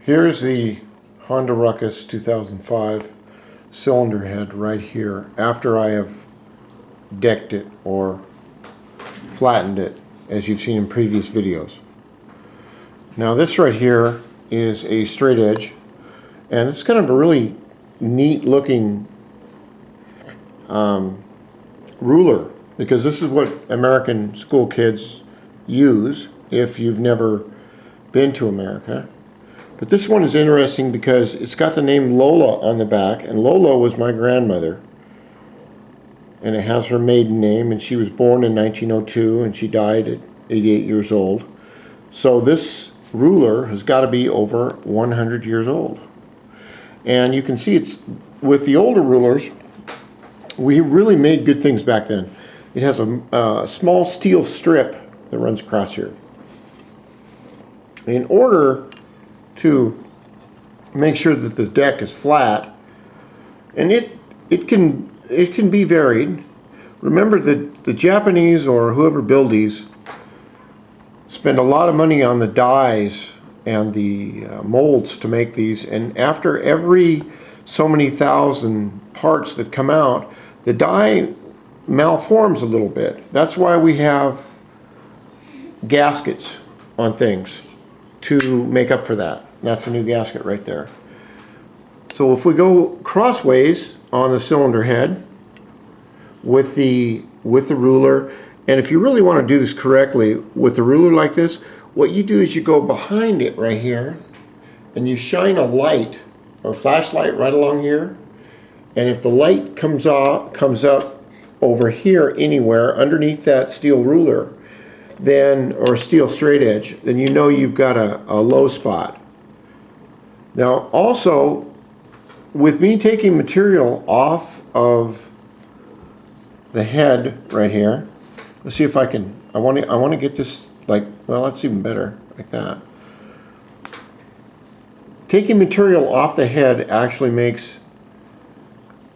Here's the Honda RUCKUS 2005 cylinder head right here after I have decked it or flattened it, as you've seen in previous videos. Now this right here is a straight edge, and it's kind of a really neat looking ruler, because this is what American school kids use if you've never been to America. But this one is interesting because it's got the name Lola on the back, and Lola was my grandmother, and it has her maiden name, and she was born in 1902 and she died at 88 years old. So this ruler has got to be over 100 years old. And you can see it's with the older rulers, we really made good things back then. It has a small steel strip that runs across here. In order to make sure that the deck is flat, and it can be varied. Remember that the Japanese or whoever build these spend a lot of money on the dies and the molds to make these, and after every so many thousand parts that come out, the die malforms a little bit. That's why we have gaskets on things to make up for that. That's a new gasket right there. So if we go crossways on the cylinder head with the ruler, and if you really want to do this correctly with a ruler like this, what you do is you go behind it right here and you shine a light or flashlight right along here, and if the light comes up over here anywhere underneath that steel ruler, then, or steel straight edge, then you know you've got a low spot. Now also, with me taking material off of the head right here, let's see if I can, I want to get this like, well, that's even better, like that. Taking material off the head actually makes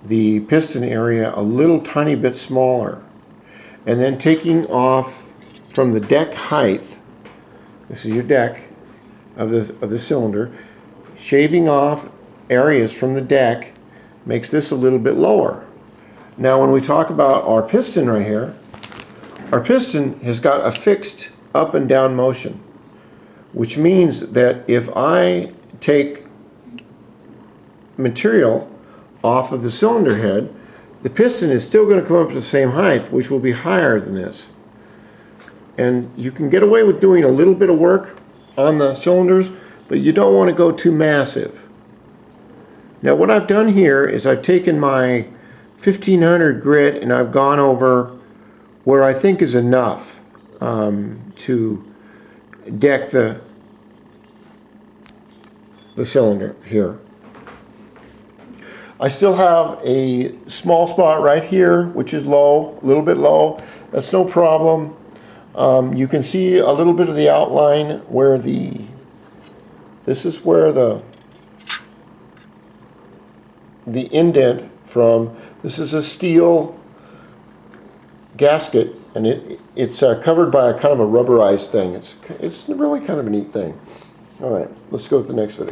the piston area a little tiny bit smaller. And then taking off from the deck height, this is your deck of the cylinder, shaving off areas from the deck makes this a little bit lower. Now when we talk about our piston right here, our piston has got a fixed up and down motion, which means that if I take material off of the cylinder head, the piston is still going to come up to the same height, which will be higher than this. And you can get away with doing a little bit of work on the cylinders, but you don't want to go too massive. Now what I've done here is I've taken my 1500 grit and I've gone over where I think is enough to deck the cylinder here. I still have a small spot right here which is low, a little bit low. That's no problem. You can see a little bit of the outline where this is where the indent from, this is a steel gasket, and it's covered by a kind of a rubberized thing. It's really kind of a neat thing. All right, let's go to the next video.